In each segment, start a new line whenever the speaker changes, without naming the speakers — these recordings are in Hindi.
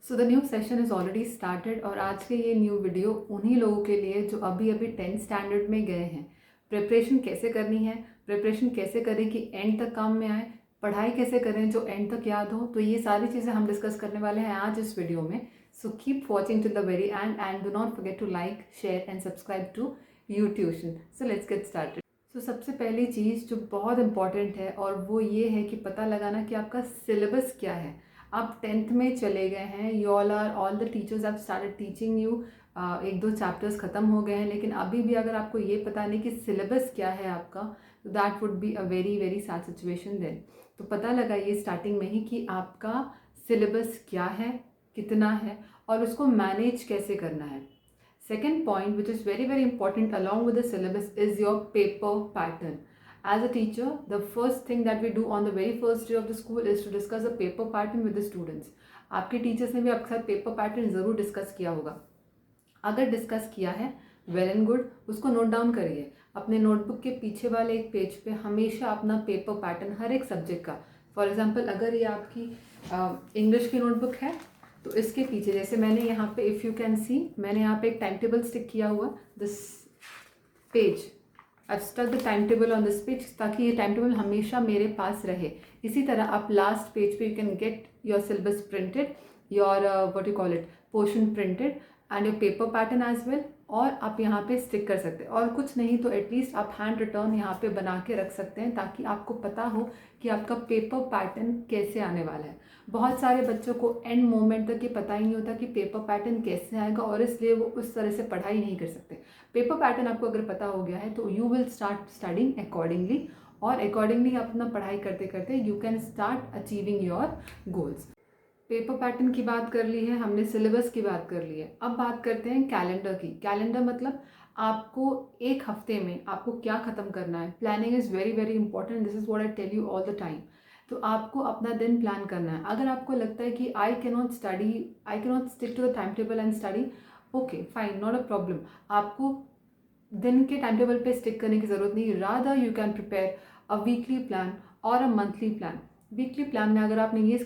So the new session is already started और आज के ये न्यू वीडियो उन्हीं लोगों के लिए जो अभी अभी 10th स्टैंडर्ड में गए हैं। प्रिपरेशन कैसे करनी है, प्रिपरेशन कैसे करें कि एंड तक काम में आए, पढ़ाई कैसे करें जो एंड तक याद हो। तो ये सारी चीज़ें हम डिस्कस करने वाले हैं आज इस वीडियो में। So keep watching to the very end do not forget to like, share and subscribe to you tuition. So let's get started. So सबसे पहली चीज़ जो बहुत इंपॉर्टेंट है और वो ये है कि पता लगाना कि आपका सिलेबस क्या है। आप 10th में चले गए हैं, you all the teachers have started teaching you, एक दो चैप्टर्स ख़त्म हो गए हैं, लेकिन अभी भी अगर आपको ये पता नहीं कि सिलेबस क्या है आपका, तो that would be a very very sad situation then. तो पता लगाइए स्टार्टिंग में ही कि आपका सिलेबस क्या है, कितना है और उसको मैनेज कैसे करना है। Second point, which is very very important along with the syllabus, is your paper pattern. As a teacher, the first thing that we do on the very first day of the school is to discuss a paper pattern with the students. आपके टीचर्स ने भी आपके साथ पेपर पैटर्न ज़रूर डिस्कस किया होगा। अगर डिस्कस किया है, वेल एंड गुड, उसको नोट डाउन करिए अपने नोटबुक के पीछे वाले एक पेज पे। हमेशा अपना पेपर पैटर्न हर एक सब्जेक्ट का, फॉर एग्जांपल अगर ये आपकी इंग्लिश की नोटबुक है तो इसके पीछे, जैसे मैंने यहाँ पे, इफ़ यू कैन सी, मैंने यहाँ पे एक टाइम टेबल स्टिक किया हुआ, this page, I stuck the time table on this page, ताकि ये टाइम टेबल हमेशा मेरे पास रहे। इसी तरह आप लास्ट पेज पे you can get your syllabus printed, your what you call it, portion printed and your paper pattern as well, और आप यहाँ पे स्टिक कर सकते हैं। और कुछ नहीं तो एटलीस्ट आप हैंड रिटर्न यहाँ पे बना के रख सकते हैं, ताकि आपको पता हो कि आपका पेपर पैटर्न कैसे आने वाला है। बहुत सारे बच्चों को एंड मोमेंट तक ये पता ही नहीं होता कि पेपर पैटर्न कैसे आएगा, और इसलिए वो उस तरह से पढ़ाई नहीं कर सकते। पेपर पैटर्न आपको अगर पता हो गया है तो you will start studying accordingly, और अकॉर्डिंगली अपना पढ़ाई करते करते you can start achieving your goals. Paper pattern की बात कर ली है हमने, सिलेबस की बात कर ली है। अब बात करते हैं कैलेंडर की। कैलेंडर मतलब आपको एक हफ्ते में आपको क्या ख़त्म करना है। Planning is very very important, this is what I tell you all the time. तो आपको अपना दिन प्लान करना है। अगर आपको लगता है कि I cannot stick to the time table and study, okay fine, not a problem. आपको दिन के टाइम टेबल पे स्टिक करने की ज़रूरत नहीं, rather you can prepare a weekly plan और a monthly plan. Weekly plan में अगर आपने ये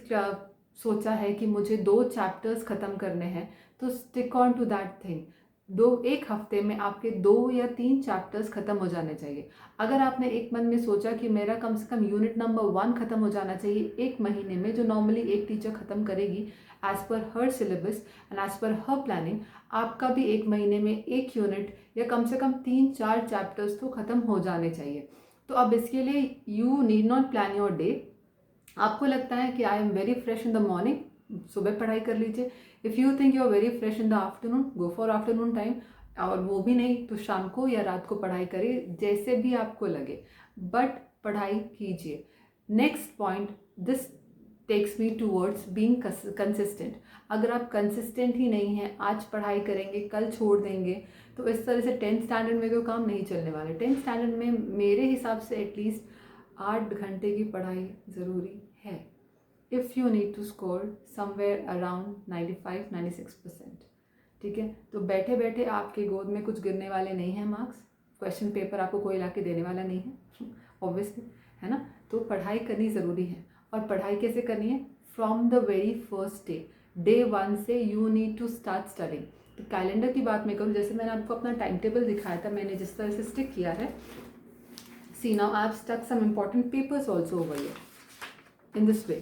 सोचा है कि मुझे 2 चैप्टर्स ख़त्म करने हैं, तो stick on to that thing. एक हफ्ते में आपके 2 या 3 चैप्टर्स ख़त्म हो जाने चाहिए। अगर आपने एक मन में सोचा कि मेरा कम से कम यूनिट नंबर 1 ख़त्म हो जाना चाहिए एक महीने में, जो नॉर्मली एक टीचर ख़त्म करेगी as per her syllabus and as per her planning, आपका भी एक महीने में एक यूनिट या कम से कम 3-4 चैप्टर्स तो ख़त्म हो जाने चाहिए। तो अब इसके लिए you need not plan your day. आपको लगता है कि I am very fresh in the morning, सुबह पढ़ाई कर लीजिए। If you think you are very fresh in the afternoon, go for afternoon time. और वो भी नहीं तो शाम को या रात को पढ़ाई करिए, जैसे भी आपको लगे, बट पढ़ाई कीजिए। Next point, this takes me towards being consistent. अगर आप कंसिस्टेंट ही नहीं हैं, आज पढ़ाई करेंगे कल छोड़ देंगे, तो इस तरह से 10th स्टैंडर्ड में तो काम नहीं चलने वाले। 10th स्टैंडर्ड में मेरे हिसाब से एटलीस्ट 8 घंटे की पढ़ाई ज़रूरी है, if you need to score somewhere around 95-96%। ठीक है, तो बैठे बैठे आपके गोद में कुछ गिरने वाले नहीं हैं मार्क्स, क्वेश्चन पेपर आपको कोई ला के देने वाला नहीं है ऑब्वियसली, है ना। तो पढ़ाई करनी ज़रूरी है। और पढ़ाई कैसे करनी है? From the very first day 1 से you need to start studying. तो कैलेंडर की बात मैं करूँ, जैसे मैंने आपको अपना टाइम टेबल दिखाया था, मैंने जिस तरह से स्टिक किया है, see now I have stuck some important papers also over here in this way.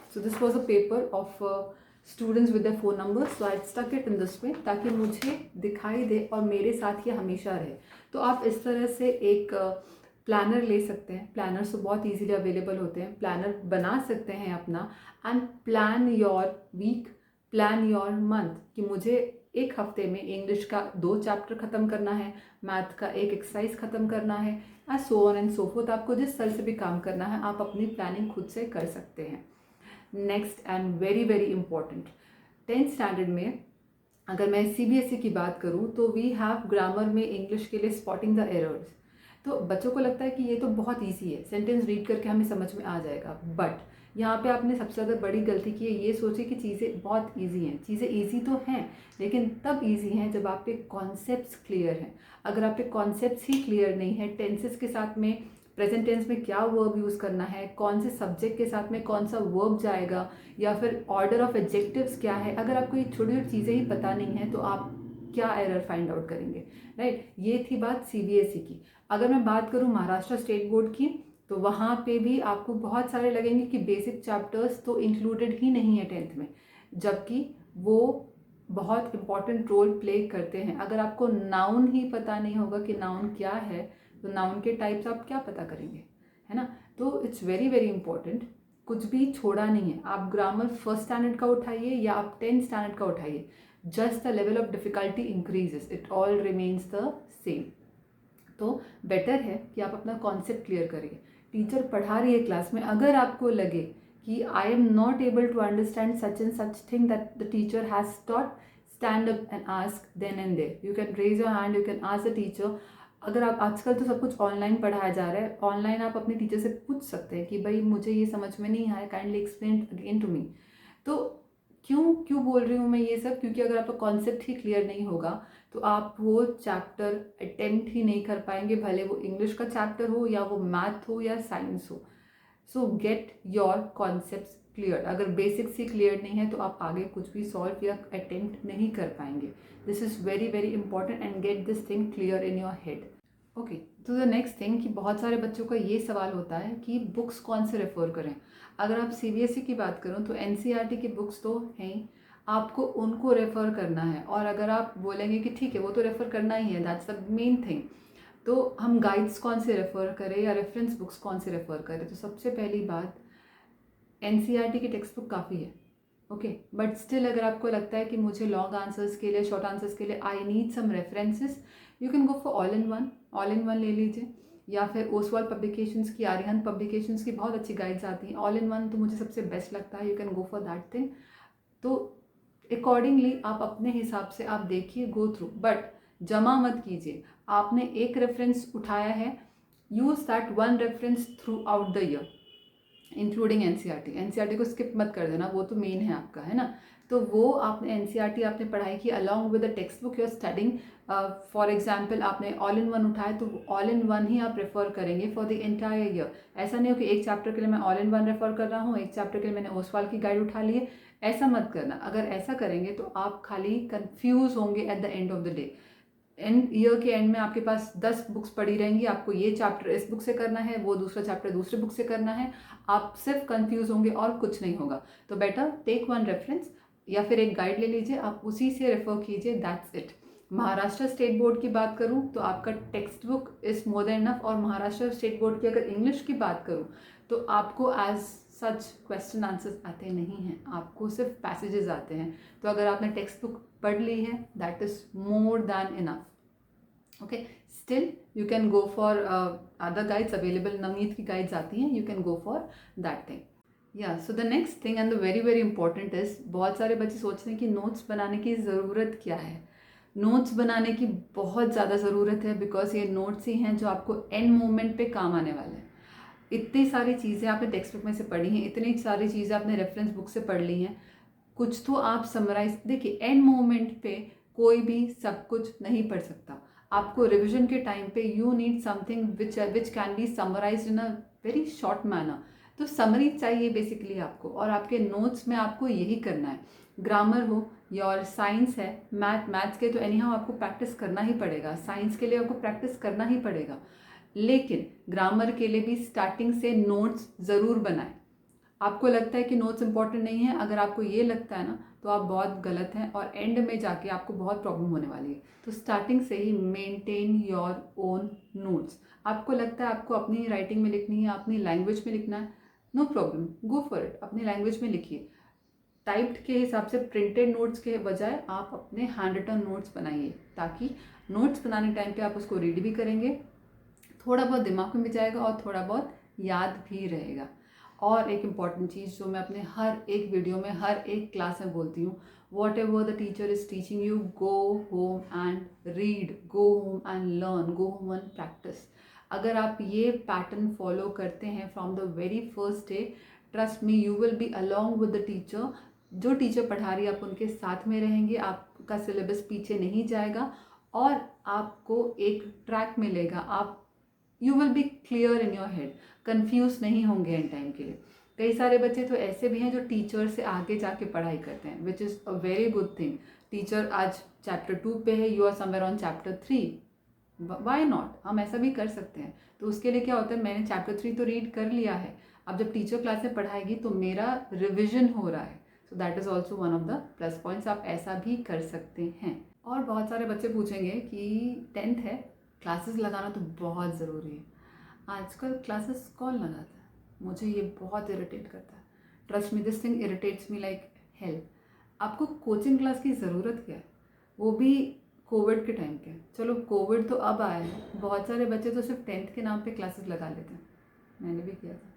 So this was a paper of students with their phone numbers, so I stuck it in this way ताकि मुझे दिखाई दे और मेरे साथ ये हमेशा रहे। तो आप इस तरह से एक प्लानर ले सकते हैं। प्लानर्स तो बहुत इजीली अवेलेबल होते हैं। प्लानर बना सकते हैं अपना and plan your week, plan your month, कि मुझे एक हफ्ते में इंग्लिश का 2 चैप्टर ख़त्म करना है, मैथ का एक एक्सरसाइज ख़त्म करना है, and so on and so fourth. आपको जिस तरह से भी काम करना है, आप अपनी प्लानिंग खुद से कर सकते हैं। Next and very very important, 10th standard में अगर मैं सीबीएसई की बात करूं, तो वी हैव ग्रामर में इंग्लिश के लिए स्पॉटिंग द एरर्स। तो बच्चों को लगता है कि ये तो बहुत ईजी है, सेंटेंस रीड करके हमें समझ में आ जाएगा, बट यहाँ पे आपने सबसे ज़्यादा बड़ी गलती की है, ये सोचे कि चीज़ें बहुत इजी हैं। चीज़ें इजी तो हैं, लेकिन तब इजी हैं जब आप पे कॉन्सेप्ट्स क्लियर हैं। अगर आप पे कॉन्सेप्ट्स ही क्लियर नहीं है, टेंसेस के साथ में प्रेजेंट टेंस में क्या वर्ब यूज़ करना है, कौन से सब्जेक्ट के साथ में कौन सा वर्ब जाएगा, या फिर ऑर्डर ऑफ एडजेक्टिव्स क्या है। अगर आपको ये छोटी छोटी चीज़ें ही पता नहीं है तो आप क्या एरर फाइंड आउट करेंगे, राइट। ये थी बात सीबीएसई की। अगर मैं बात करूँ महाराष्ट्र स्टेट बोर्ड की, तो वहाँ पे भी आपको बहुत सारे लगेंगे कि बेसिक चैप्टर्स तो इंक्लूडेड ही नहीं है 10th में, जबकि वो बहुत इंपॉर्टेंट रोल प्ले करते हैं। अगर आपको नाउन ही पता नहीं होगा कि नाउन क्या है, तो नाउन के टाइप्स आप क्या पता करेंगे, है ना। तो इट्स वेरी वेरी इंपॉर्टेंट, कुछ भी छोड़ा नहीं है। आप ग्रामर फर्स्ट स्टैंडर्ड का उठाइए या आप 10th स्टैंडर्ड का उठाइए, just the level of difficulty increases, it all remains the same. तो बेटर है कि आप अपना कॉन्सेप्ट क्लियर करिए। टीचर पढ़ा रही है क्लास में, अगर आपको लगे कि I am not able to understand such and such thing that the teacher has taught, stand up and ask then and there, you can raise your hand, you can ask the teacher. अगर आप, आजकल तो सब कुछ ऑनलाइन पढ़ाया जा रहा है, ऑनलाइन आप अपने टीचर से पूछ सकते हैं कि भाई मुझे ये समझ में नहीं आया, kindly explain again to me. तो क्यों क्यों बोल रही हूँ मैं ये सब, क्योंकि अगर आपका कॉन्सेप्ट ही क्लियर नहीं होगा तो आप वो चैप्टर अटेम्प्ट ही नहीं कर पाएंगे, भले वो इंग्लिश का चैप्टर हो या वो मैथ हो या साइंस हो। सो गेट योर कॉन्सेप्ट्स क्लियर। अगर बेसिक्स ही क्लियर नहीं है तो आप आगे कुछ भी सॉल्व या अटेम्प्ट नहीं कर पाएंगे। This is very very important and get this thing clear in your head. Okay, तो द नेक्स्ट थिंग कि बहुत सारे बच्चों का ये सवाल होता है कि बुक्स कौन से रेफ़र करें। अगर आप सीबीएसई की बात करूं तो एनसीईआरटी की बुक्स तो हैं, आपको उनको रेफ़र करना है। और अगर आप बोलेंगे कि ठीक है वो तो रेफ़र करना ही है, दैट्स द मेन थिंग, तो हम गाइड्स कौन से रेफ़र करें या रेफरेंस बुक्स कौन से रेफ़र करें। तो सबसे पहली बात, एनसीईआरटी की टेक्स्ट बुक काफ़ी है, ओके, बट स्टिल अगर आपको लगता है कि मुझे लॉन्ग आंसर्स के लिए, शॉर्ट आंसर्स के लिए I need some references, you can go for all in one ले लीजिए, या फिर ओसवाल पब्लिकेशंस की, आर्यन पब्लिकेशंस की बहुत अच्छी गाइड्स आती हैं। ऑल इन वन तो मुझे सबसे बेस्ट लगता है, you can go for that thing. तो अकॉर्डिंगली आप अपने हिसाब से आप देखिए, गो थ्रू, बट जमा मत कीजिए। आपने एक रेफरेंस उठाया है, use that one reference through out the year including NCERT. NCERT को स्किप मत कर देना, वो तो मेन है आपका, है ना। तो वो आपने एनसीईआरटी आपने पढ़ाई की along with the text book you are studying. For example आपने ऑल इन वन उठाया तो ऑल इन वन ही आप रेफर करेंगे फॉर द एंटायर ईयर। ऐसा नहीं हो कि एक चैप्टर के लिए मैं ऑल इन वन रेफर कर रहा हूँ, एक चैप्टर के लिए मैंने ओसवाल की गाइड उठा ली है, ऐसा मत करना। अगर ऐसा करेंगे तो आप खाली कंफ्यूज होंगे eight the end of the day. And year के एंड में आपके पास 10 बुक्स पड़ी रहेंगी, आपको ये चैप्टर इस बुक से करना है, वो दूसरा चैप्टर दूसरे बुक से करना है, आप सिर्फ कंफ्यूज होंगे और कुछ नहीं होगा। तो बेटर टेक वन रेफरेंस या फिर एक गाइड ले लीजिए, आप उसी से रेफर कीजिए, that's it. Maharashtra state board की बात करूं तो आपका text book is more than enough. और महाराष्ट्र स्टेट बोर्ड की अगर इंग्लिश की बात करूं तो आपको एज सच क्वेश्चन आंसर्स आते नहीं हैं, आपको सिर्फ पैसेजेस आते हैं। तो अगर आपने टेक्स्ट बुक पढ़ ली है, that is more than enough. okay, still you can go for other guides available, Navneet की guides आती हैं, you can go for that thing. Yeah, so the next thing and the very very important is, बहुत सारे बच्चे सोचते हैं कि नोट्स बनाने की ज़रूरत क्या है। नोट्स बनाने की बहुत ज़्यादा ज़रूरत है, बिकॉज ये नोट्स ही हैं जो आपको एंड मोमेंट पे काम आने वाले हैं। इतनी सारी चीज़ें आपने टेक्स्ट बुक में से पढ़ी हैं, इतनी सारी चीज़ें आपने रेफरेंस बुक से पढ़ ली हैं, कुछ तो आप समराइज, देखिए एंड मोमेंट पे कोई भी सब कुछ नहीं पढ़ सकता। आपको रिविजन के टाइम पे you need something which can be summarise in a very short manner. तो समरी चाहिए बेसिकली आपको, और आपके नोट्स में आपको यही करना है। ग्रामर हो या साइंस है, मैथ्स के तो एनी हाउ आपको प्रैक्टिस करना ही पड़ेगा, साइंस के लिए आपको प्रैक्टिस करना ही पड़ेगा, लेकिन ग्रामर के लिए भी स्टार्टिंग से नोट्स ज़रूर बनाएं। आपको लगता है कि नोट्स इंपॉर्टेंट नहीं है, अगर आपको ये लगता है ना तो आप बहुत गलत हैं, और एंड में जाके आपको बहुत प्रॉब्लम होने वाली है। तो स्टार्टिंग से ही मेंटेन योर ओन नोट्स। आपको लगता है आपको अपनी राइटिंग में लिखनी है, अपनी लैंग्वेज में लिखना है, no problem, go for it, अपनी लैंग्वेज में लिखिए। टाइप्ड के हिसाब से प्रिंटेड नोट्स के बजाय आप अपने हैंड रिटन नोट्स बनाइए, ताकि नोट्स बनाने टाइम पे आप उसको रीड भी करेंगे, थोड़ा बहुत दिमाग में भी जाएगा और थोड़ा बहुत याद भी रहेगा। और एक इम्पॉर्टेंट चीज़ जो मैं अपने हर एक वीडियो में, हर एक क्लास में बोलती हूँ, what ever the teacher is teaching you, go home and read, go home and learn, go home and practice. अगर आप ये पैटर्न फॉलो करते हैं from the very first day, trust me you will be along with the teacher. जो टीचर पढ़ा रही है आप उनके साथ में रहेंगे, आपका सिलेबस पीछे नहीं जाएगा और आपको एक ट्रैक मिलेगा। आप you will be clear in your head, confuse नहीं होंगे एंड टाइम के लिए। कई सारे बच्चे तो ऐसे भी हैं जो टीचर से आगे जाके पढ़ाई करते हैं, which is a very good thing. Teacher आज चैप्टर 2 पे है, you are somewhere on chapter 3, why not, हम ऐसा भी कर सकते हैं। तो उसके लिए क्या होता है, मैंने चैप्टर 3 तो रीड कर लिया है, अब जब टीचर क्लास में पढ़ाएगी तो मेरा रिविजन हो रहा है। So that is also one of the plus points, आप ऐसा भी कर सकते हैं। और बहुत सारे बच्चे पूछेंगे कि 10th है, क्लासेस लगाना तो बहुत ज़रूरी है। आजकल क्लासेस कौन लगाता है, मुझे ये बहुत इरिटेट करता है। Trust me, this thing irritates me like hell. आपको कोचिंग क्लास की ज़रूरत क्या है, वो भी कोविड के टाइम पे। चलो कोविड तो अब आया है, बहुत सारे बच्चे तो सिर्फ 10th के नाम पे क्लासेस लगा लेते हैं, मैंने भी किया था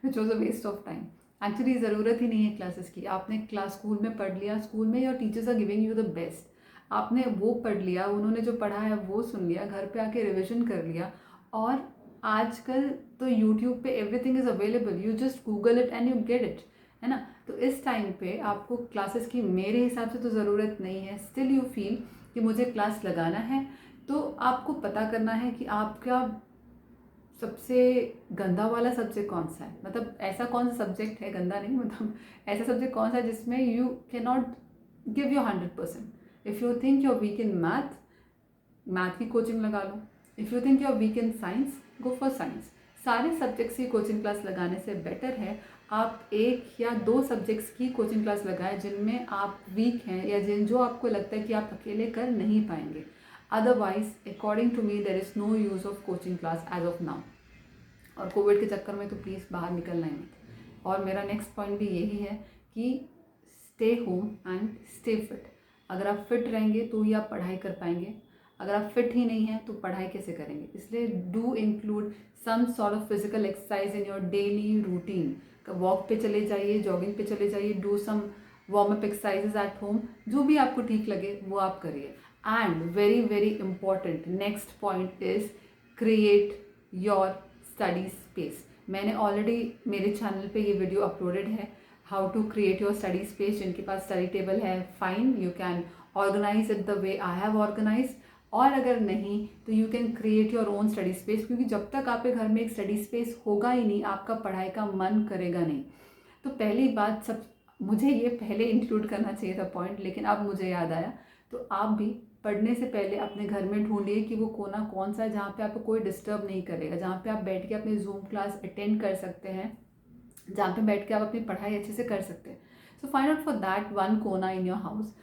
which was a waste of time. Actually ज़रूरत ही नहीं है क्लासेस की। आपने क्लास स्कूल में पढ़ लिया, स्कूल में your teachers are giving you the best, आपने वो पढ़ लिया, उन्होंने जो पढ़ा है वो सुन लिया, घर पे आके रिविजन कर लिया। और आजकल तो यूट्यूब पे everything is available, you just Google it and you get it, है ना। तो इस टाइम पे आपको क्लासेस की मेरे हिसाब से तो ज़रूरत नहीं है। स्टिल यू फील कि मुझे क्लास लगाना है, तो आपको पता करना है कि आपका सबसे गंदा वाला सब्जेक्ट कौन सा है, मतलब ऐसा कौन सा सब्जेक्ट है, गंदा नहीं मतलब ऐसा सब्जेक्ट कौन सा है जिसमें you can not give your 100%। If you think you are weak in math, math की कोचिंग लगा लो। If you think you are weak in science, go for science. सारे सब्जेक्ट्स की कोचिंग क्लास लगाने से बेटर है आप 1 या 2 सब्जेक्ट्स की कोचिंग क्लास लगाएं जिनमें आप वीक हैं या जो आपको लगता है कि आप अकेले कर नहीं पाएंगे। Otherwise according to me there is no use of coaching class as of now. और कोविड के चक्कर में तो प्लीज़ बाहर निकलना ही मत। और मेरा नेक्स्ट पॉइंट भी यही है कि stay home and stay fit. अगर आप फिट रहेंगे तो ही आप पढ़ाई कर पाएंगे, अगर आप फिट ही नहीं हैं तो पढ़ाई कैसे करेंगे। इसलिए do include some sort of physical exercise in your daily routine. Walk पे चले जाइए, जॉगिंग पे चले जाइए, do some warm up exercises at home, जो भी आपको ठीक लगे वो आप करिए। And very very important next point is create your study space. मैंने ऑलरेडी मेरे चैनल पे ये वीडियो अपलोडेड है, how to create your study space. जिनके पास स्टडी टेबल है fine, you can organise it the way I have organise, और अगर नहीं तो you can create your own study space. क्योंकि जब तक आपके घर में एक स्टडी स्पेस होगा ही नहीं, आपका पढ़ाई का मन करेगा नहीं। तो पहली बात, सब मुझे ये पहले इंक्लूड करना चाहिए था पॉइंट, लेकिन अब मुझे याद आया। तो आप भी पढ़ने से पहले अपने घर में ढूंढिए कि वो कोना कौन सा है जहाँ पे आपको कोई डिस्टर्ब नहीं करेगा, जहाँ पे आप बैठ के अपनी जूम क्लास अटेंड कर सकते हैं, जहाँ पे बैठ के आप अपनी पढ़ाई अच्छे से कर सकते हैं। So find out for that one कोना in your house,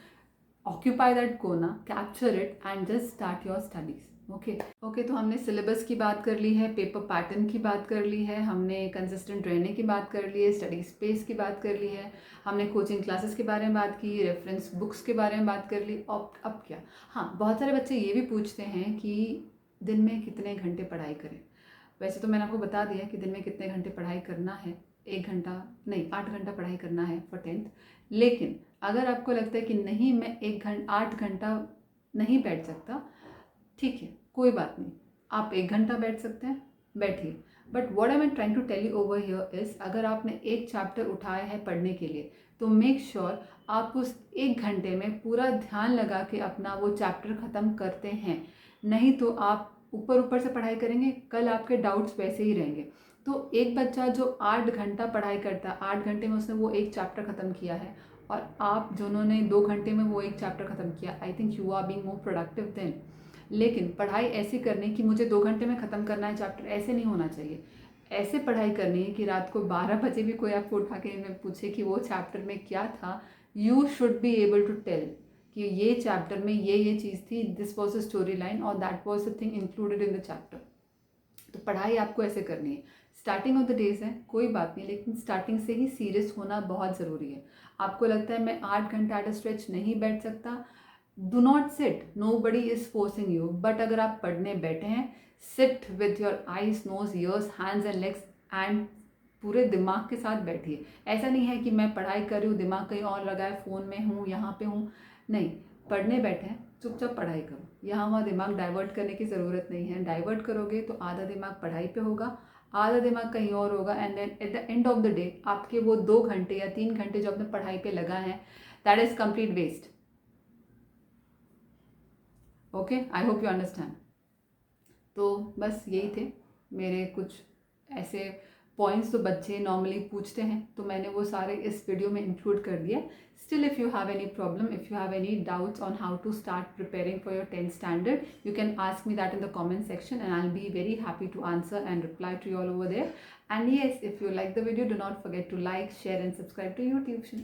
occupy that कोना, capture it and just start your studies. Okay, तो हमने सिलेबस की बात कर ली है, पेपर पैटर्न की बात कर ली है, हमने कंसिस्टेंट रहने की बात कर ली है, स्टडी स्पेस की बात कर ली है, हमने कोचिंग क्लासेस के बारे में बात की, रेफरेंस बुक्स के बारे में बात कर ली। अब क्या, हाँ, बहुत सारे बच्चे ये भी पूछते हैं कि दिन में कितने घंटे पढ़ाई करें। वैसे तो मैंने आपको बता दिया कि दिन में कितने घंटे पढ़ाई करना है, 1 घंटा नहीं 8 घंटा पढ़ाई करना है फॉर 10th। लेकिन अगर आपको लगता है कि नहीं मैं 8 घंटा नहीं बैठ सकता, ठीक है, कोई बात नहीं, आप 1 घंटा बैठ सकते हैं, बैठिए। But what I am trying to tell you over here is, अगर आपने एक चैप्टर उठाया है पढ़ने के लिए तो मेक श्योर आप उस 1 घंटे में पूरा ध्यान लगा के अपना वो चैप्टर ख़त्म करते हैं। नहीं तो आप ऊपर ऊपर से पढ़ाई करेंगे, कल आपके डाउट्स वैसे ही रहेंगे। तो एक बच्चा जो 8 घंटा पढ़ाई करता है, 8 घंटे में उसने वो एक चैप्टर ख़त्म किया है, और आप जिन्होंने 2 घंटे में वो एक चैप्टर ख़त्म किया, I think you are being more productive then. लेकिन पढ़ाई ऐसी करनी कि मुझे 2 घंटे में ख़त्म करना है चैप्टर, ऐसे नहीं होना चाहिए। ऐसे पढ़ाई करनी है कि रात को 12 बजे भी कोई आपको उठा के पूछे कि वो चैप्टर में क्या था, you should be able to tell कि ये चैप्टर में ये चीज़ थी, this was a story line और that was the thing included in the chapter. तो पढ़ाई आपको ऐसे करनी है। स्टार्टिंग ऑफ द डेज है कोई बात नहीं, लेकिन स्टार्टिंग से ही सीरियस होना बहुत ज़रूरी है। आपको लगता है मैं 8 घंटा एट अ स्ट्रेच नहीं बैठ सकता, do not sit, nobody is forcing you. But अगर आप पढ़ने बैठे हैं, sit with your eyes, nose, ears, hands and legs and पूरे दिमाग के साथ बैठिए। ऐसा नहीं है कि मैं पढ़ाई कर रही हूँ, दिमाग कहीं और लगा है, फ़ोन में हूँ, यहाँ पे हूँ, नहीं। पढ़ने बैठे हैं, चुपचाप पढ़ाई करो, यहाँ वहाँ दिमाग डाइवर्ट करने की ज़रूरत नहीं है। डाइवर्ट करोगे तो आधा दिमाग पढ़ाई पे होगा, आधा दिमाग कहीं और होगा, and then at the end of the day आपके वो 2 घंटे या 3 घंटे जो आपने पढ़ाई पे लगा है, that is complete waste. Okay, I hope you understand. तो बस यही थे मेरे कुछ ऐसे पॉइंट्स जो बच्चे नॉर्मली पूछते हैं, तो मैंने वो सारे इस वीडियो में इंक्लूड कर दिया. Still, if you have any problem, if you have any doubts on how to start preparing for your 10th standard, you can ask me that in the comment section and I'll be very happy to answer and reply to you all over there. And yes, if you like the video, do not forget to like, share and subscribe to YouTube channel.